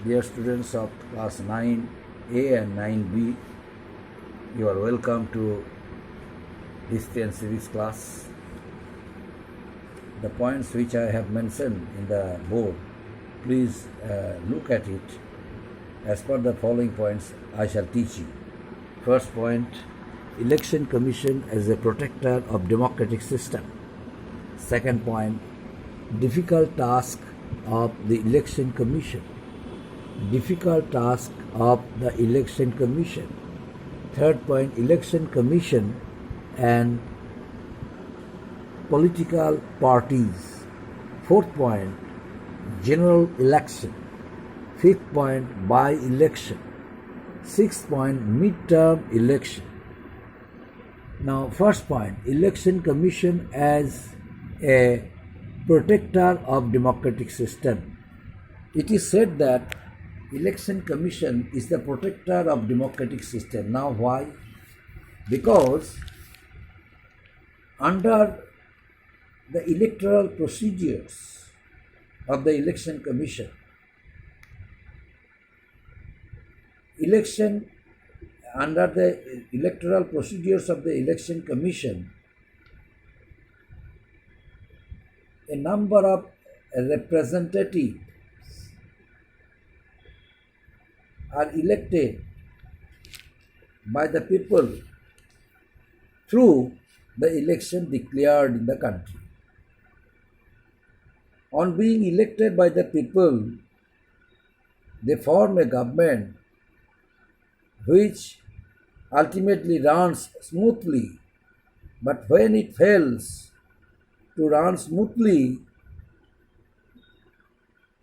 Dear students of class 9A and 9B, you are welcome to History and Civics class. The points which I have mentioned in the board, please look at it. As per the following points, I shall teach you. First point, Election Commission as a protector of democratic system. Second point, difficult task of the Election Commission. Difficult task of the Election Commission. Third point, Election Commission and political parties. Fourth point, general election. Fifth point, by-election. Sixth point, midterm election. Now, first point, Election Commission as a protector of democratic system. It is said that Election Commission is the protector of democratic system. Now why? Because under the electoral procedures of the Election Commission, under the electoral procedures of the Election Commission, a number of representatives are elected by the people through the election declared in the country. On being elected by the people, they form a government which ultimately runs smoothly, but when it fails to run smoothly,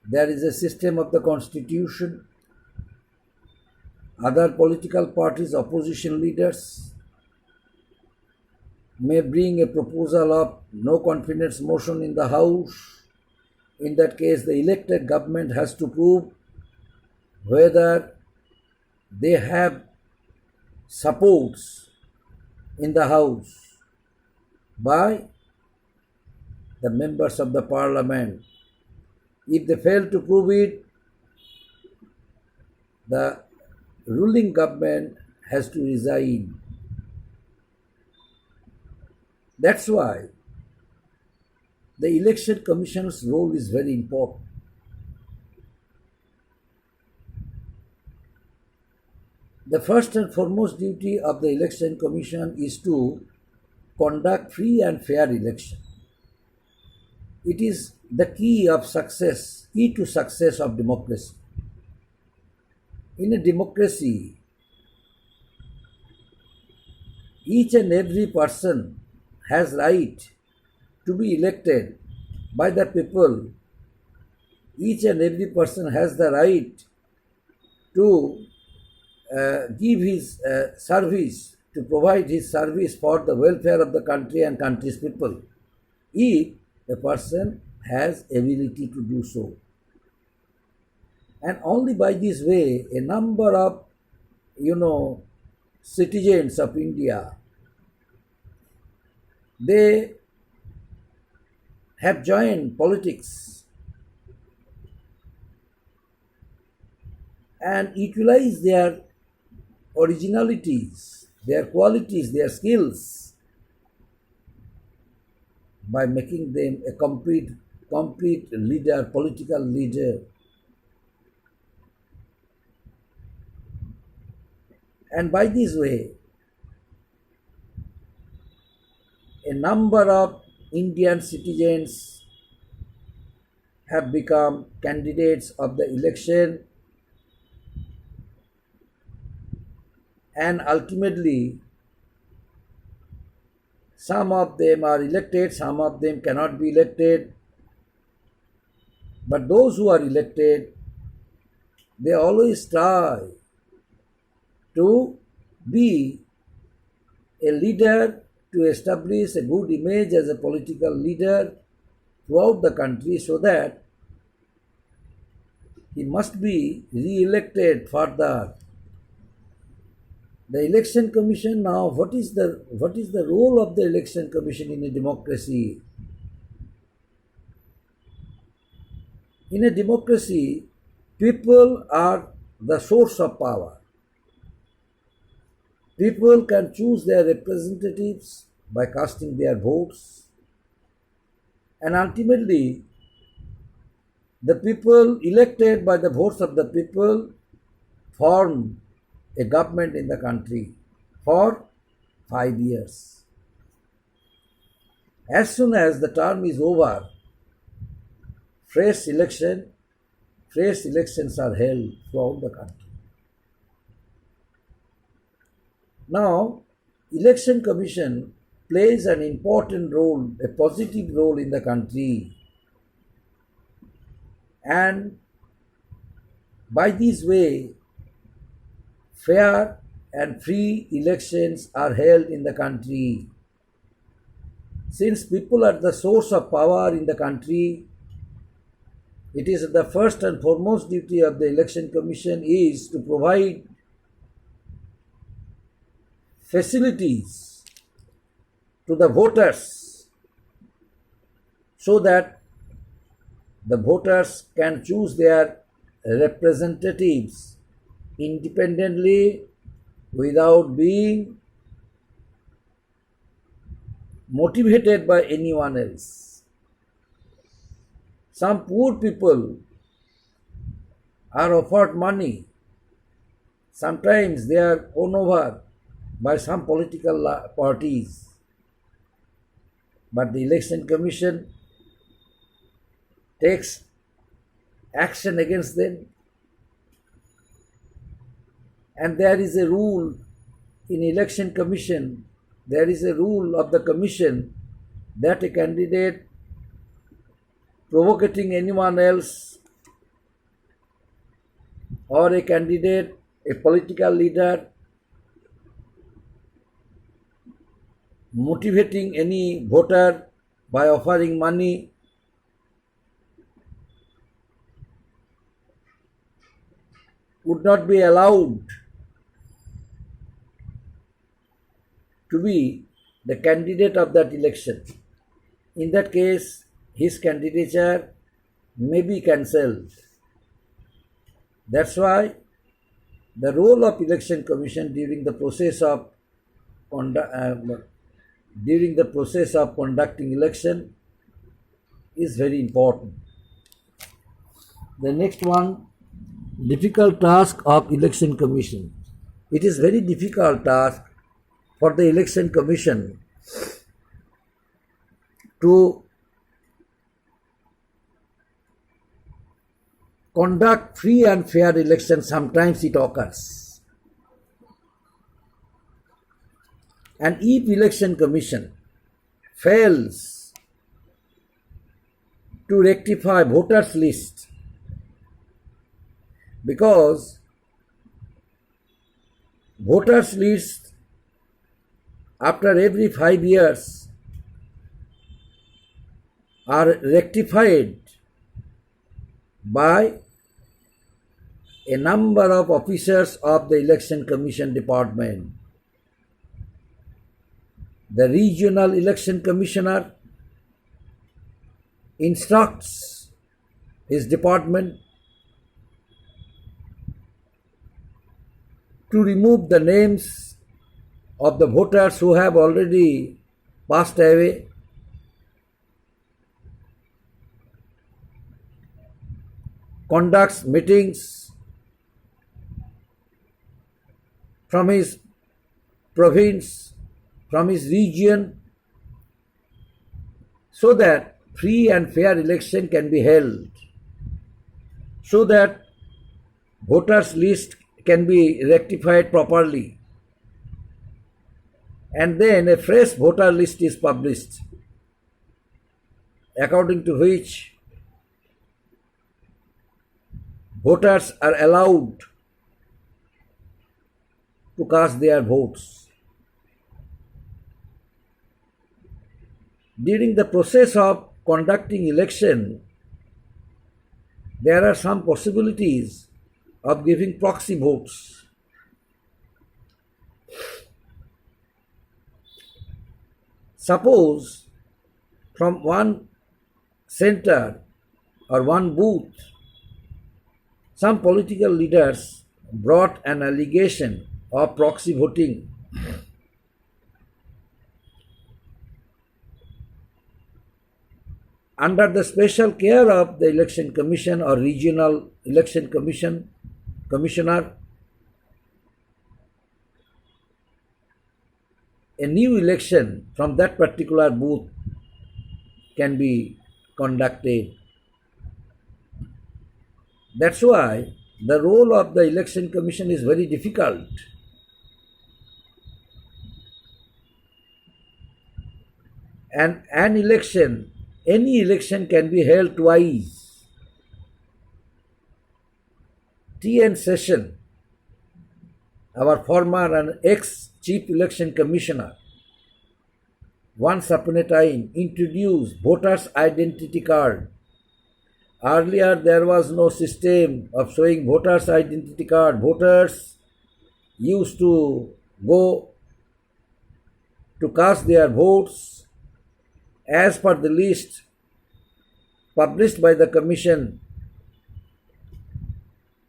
there is a system of the constitution. Other political parties, opposition leaders may bring a proposal of no confidence motion in the House. In that case, the elected government has to prove whether they have supports in the House by the members of the parliament. If they fail to prove it, the ruling government has to resign. That's why the Election Commission's role is very important. The first and foremost duty of the Election Commission is to conduct free and fair election. It is the key to success of democracy. In a democracy, each and every person has right to be elected by the people. Each and every person has the right to give his service, to provide his service for the welfare of the country and country's people, if a person has ability to do so. And only by this way, a number of, citizens of India, they have joined politics and utilize their originalities, their qualities, their skills by making them a complete leader, political leader. And by this way, a number of Indian citizens have become candidates of the election, and ultimately some of them are elected, some of them cannot be elected. But those who are elected, they always try to be a leader, to establish a good image as a political leader throughout the country, so that he must be re-elected further. The Election Commission now, what is the role of the Election Commission in a democracy? In a democracy, People are the source of power. People can choose their representatives by casting their votes, and ultimately, the people elected by the votes of the people form a government in the country for 5 years. As soon as the term is over, fresh election, fresh elections are held throughout the country. Now, election commission plays an important role, a positive role in the country, and by this way, fair and free elections are held in the country. Since people are the source of power in the country, it is the first and foremost duty of the election commission is to provide facilities to the voters so that the voters can choose their representatives independently without being motivated by anyone else. Some poor people are offered money. Sometimes they are won over by some political parties. But the election commission takes action against them. And there is a rule in election commission, there is a rule of the commission that a candidate provoking anyone else or a candidate, a political leader motivating any voter by offering money would not be allowed to be the candidate of that election. In that case, his candidature may be cancelled. That's why the role of election commission during the process of conducting election is very important. The next one, difficult task of election commission. It is very difficult task for the election commission to conduct free and fair elections. Sometimes it occurs. And if election commission fails to rectify voters list, because voters list after every 5 years are rectified by a number of officers of the election commission department. The regional election commissioner instructs his department to remove the names of the voters who have already passed away, conducts meetings from his province, from his region, so that free and fair election can be held, so that voters list can be rectified properly, and then a fresh voter list is published, according to which voters are allowed to cast their votes. During the process of conducting election, there are some possibilities of giving proxy votes. Suppose from one center or one booth, Some political leaders brought an allegation of proxy voting under the special care of the election commission or regional election commissioner. A new election from that particular booth can be conducted. That's why the role of the election commission is very difficult. And any election can be held twice. T.N. Session, our former and ex-chief election commissioner, once upon a time introduced voters' identity card. Earlier there was no system of showing voters' identity card. Voters used to go to cast their votes as per the list published by the commission.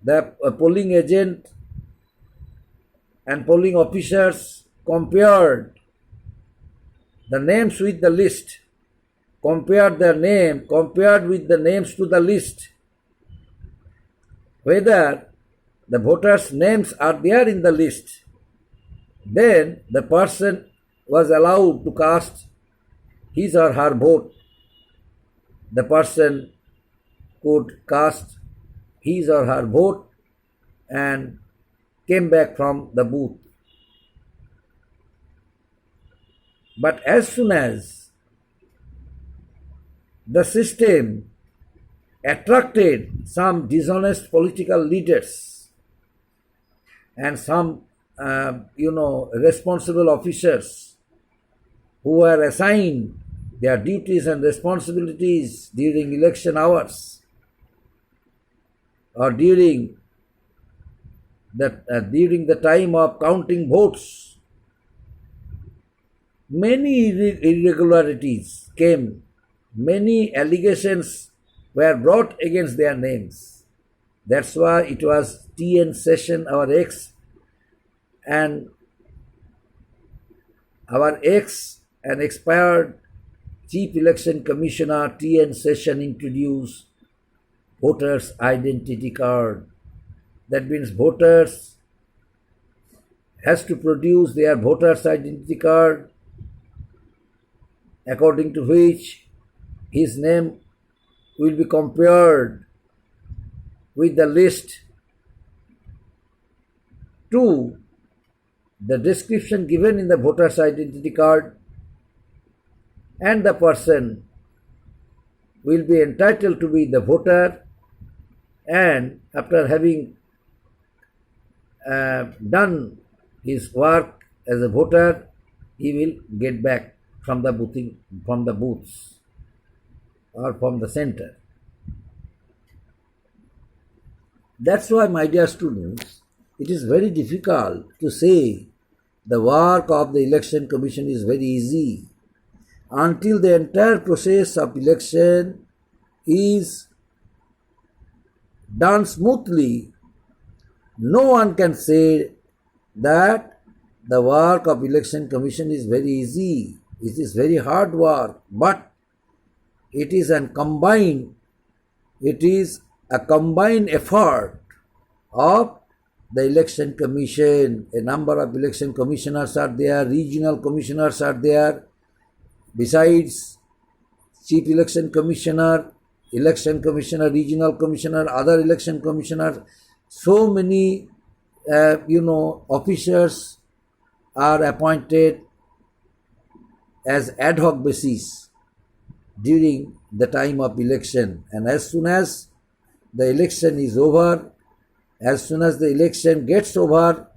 The polling agent and polling officers compared the names with the list, compared with the names to the list, whether the voters' names are there in the list. Then the person was allowed to cast his or her vote. The person could cast his or her vote and came back from the booth. But as soon as the system attracted some dishonest political leaders and some responsible officers who were assigned their duties and responsibilities during election hours or during the time of counting votes, many irregularities came. Many allegations were brought against their names. That's why it was T.N. Session, our ex and expired Chief Election Commissioner T.N. Session introduced voters' identity card. That means voters has to produce their voters' identity card, according to which his name will be compared with the list to the description given in the voter's identity card, and the person will be entitled to be the voter, and after having done his work as a voter, he will get back from the booths or from the center. That's why, my dear students, it is very difficult to say the work of the election commission is very easy until the entire process of election is done smoothly. No one can say that the work of election commission is very easy. It is very hard work, but it is a combined effort of the election commission. A number of election commissioners are there, regional commissioners are there, besides chief election commissioner, regional commissioner, other election commissioners. So many officers are appointed as ad hoc basis during the time of election, and as soon as the election is over, as soon as the election gets over,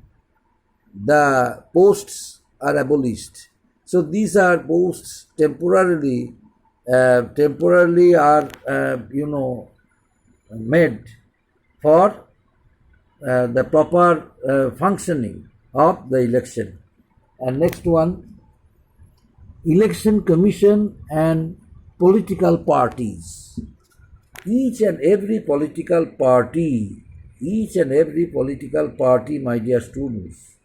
the posts are abolished. So these are posts temporarily are made for the proper functioning of the election. And next one, election commission and political parties. Each and every political party each and every political party, my dear students,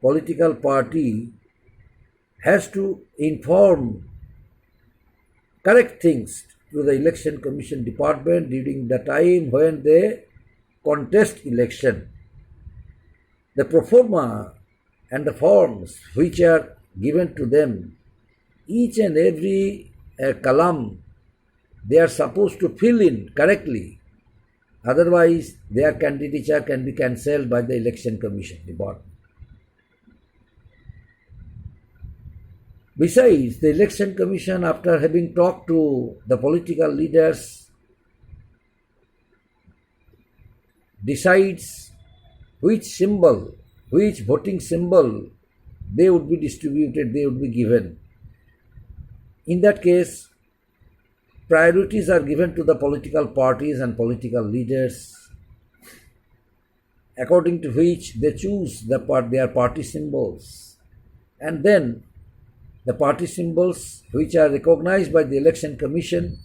political party has to inform correct things to the election commission department during the time when they contest election. The pro forma and the forms which are given to them, each and every column they are supposed to fill in correctly. Otherwise, their candidature can be cancelled by the election commission department. Besides, the election commission, after having talked to the political leaders, decides which symbol, which voting symbol they would be distributed, they would be given. In that case, priorities are given to the political parties and political leaders, according to which they choose their party symbols. And then the party symbols which are recognized by the election commission,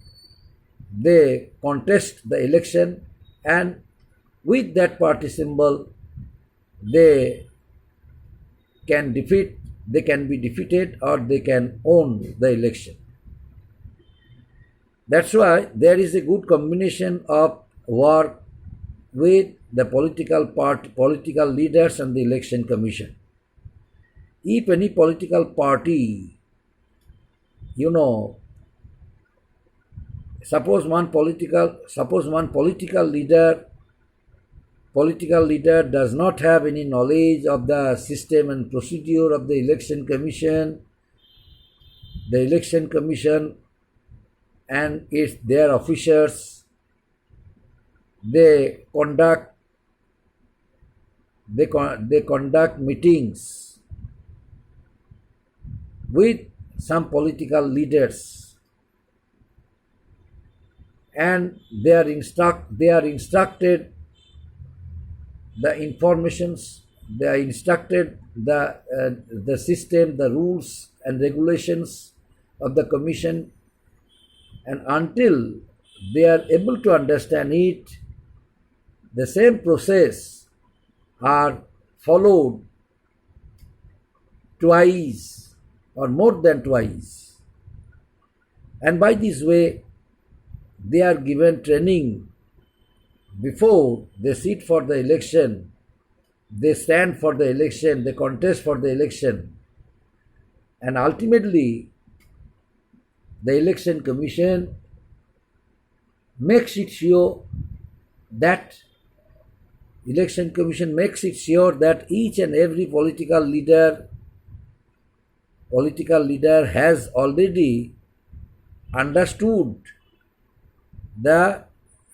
they contest the election, and with that party symbol they can be defeated or they can own the election. That's why there is a good combination of work with the political leaders and the election commission. If any political party, suppose one political leader does not have any knowledge of the system and procedure of the election commission and their officers, they conduct meetings with some political leaders, and they are instructed the informations, they are instructed the system, the rules and regulations of the commission, and until they are able to understand it, the same process are followed twice or more than twice. And by this way, they are given training before they sit for the election, they stand for the election, they contest for the election. And ultimately, the election commission makes it sure that each and every political leader has already understood the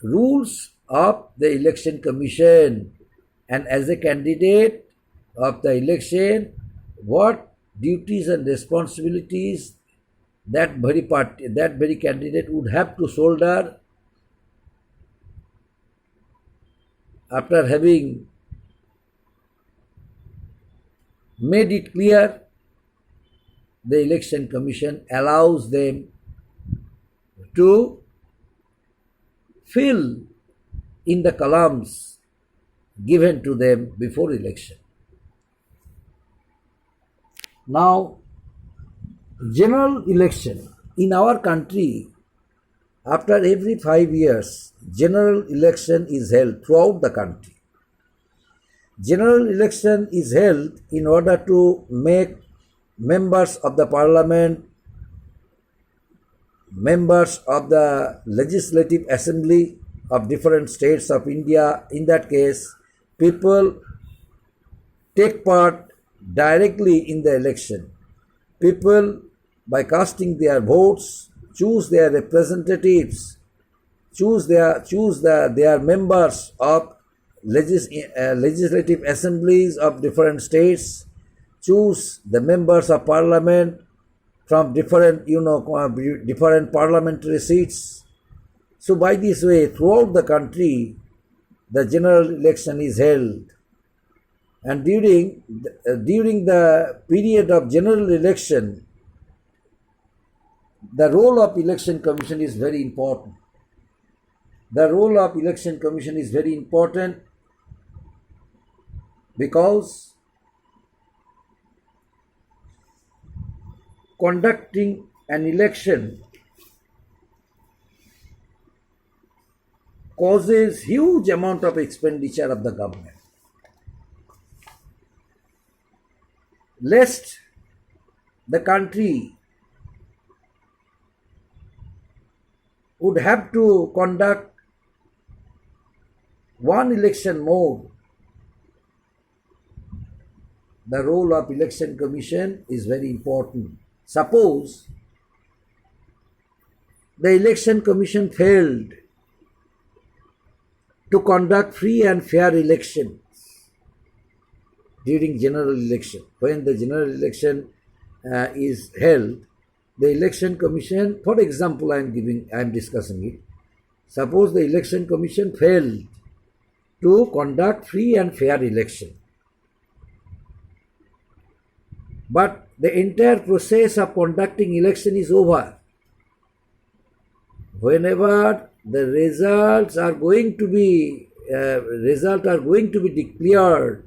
rules of the election commission, and as a candidate of the election, what duties and responsibilities that very candidate would have to shoulder. After having made it clear, the election commission allows them to fill in the columns given to them before election. Now, general election in our country, after every 5 years, general election is held throughout the country. General election is held in order to make members of the parliament, members of the legislative assembly of different states of India. In that case, people take part directly in the election. People, by casting their votes, choose their representatives, choose their members of legislative assemblies of different states, choose the members of parliament from different parliamentary seats. So by this way, throughout the country, the general election is held. And during the period of general election, the role of election commission is very important. The role of election commission is very important because conducting an election causes huge amount of expenditure of the government. Lest the country would have to conduct one election more, the role of election commission is very important. Suppose the election commission failed to conduct free and fair elections during general election. When the general election is held, the election commission, for example, I am discussing it. Suppose the election commission failed to conduct free and fair election, but the entire process of conducting election is over. Whenever the results are going to be declared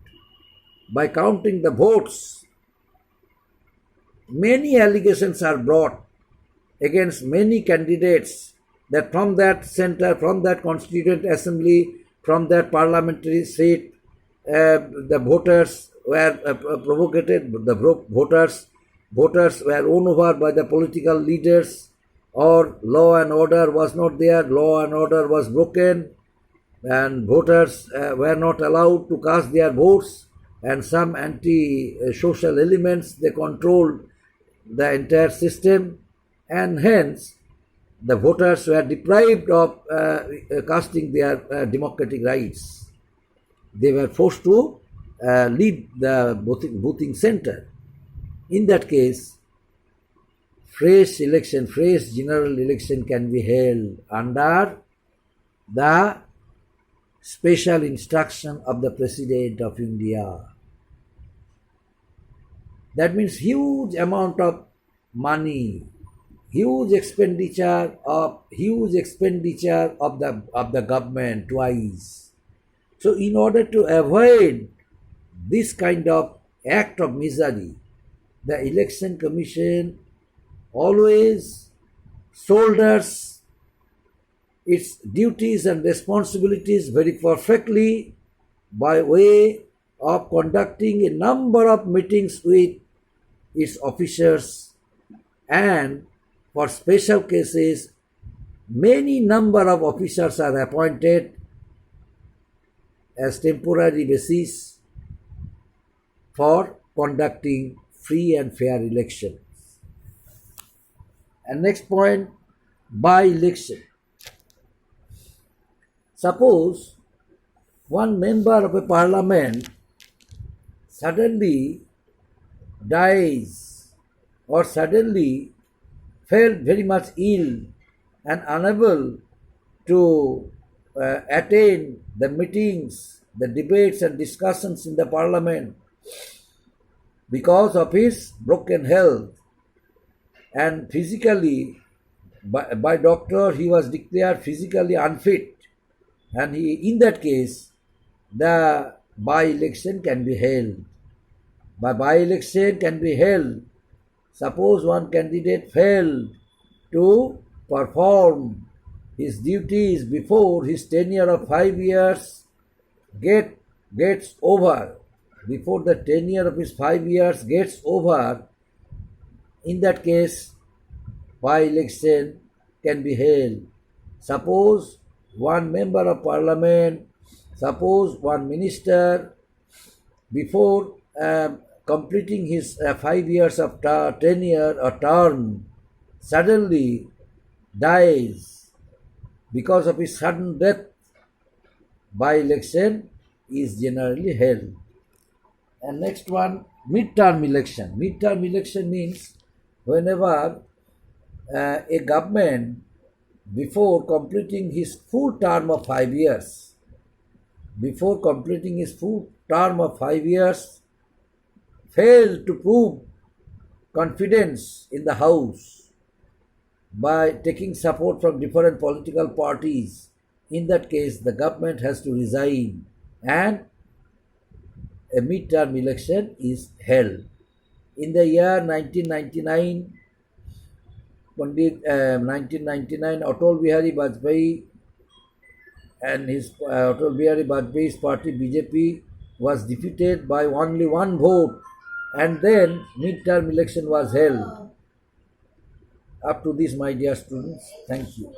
by counting the votes, many allegations are brought against many candidates that from that center, from that constituent assembly, from that parliamentary seat, the voters were provocated, the voters were won over by the political leaders, or law and order was not there, law and order was broken, and voters were not allowed to cast their votes, and some anti-social elements, they controlled the entire system, and hence the voters were deprived of casting their democratic rights. They were forced to leave the voting center. In that case, fresh general election can be held under the special instruction of the President of India. That means huge amount of money, huge expenditure of the government twice. So in order to avoid this kind of act of misery, the election commission always shoulders its duties and responsibilities very perfectly by way of conducting a number of meetings with its officers, and for special cases many number of officers are appointed as temporary basis for conducting free and fair elections. And next point, by-election. Suppose one member of a parliament suddenly dies or suddenly felt very much ill and unable to attend the meetings, the debates and discussions in the parliament because of his broken health, and physically by doctor he was declared physically unfit, and in that case the by-election can be held. By-election can be held. Suppose one candidate failed to perform his duties before his tenure of 5 years gets over, before the tenure of his 5 years gets over, in that case by-election can be held. Suppose one member of parliament, suppose one minister, before completing his 5 years of tenure or term, suddenly dies because of his sudden death, by-election is generally held. And next one, mid-term election. Mid-term election means whenever a government, before completing his full term of 5 years, failed to prove confidence in the House by taking support from different political parties in that case the government has to resign and a mid-term election is held. In the year 1999, 1999, Atal Bihari Vajpayee and his Atal Bihari Vajpayee's party BJP was defeated by only one vote, and then mid-term election was held. Up to this, my dear students, thank you.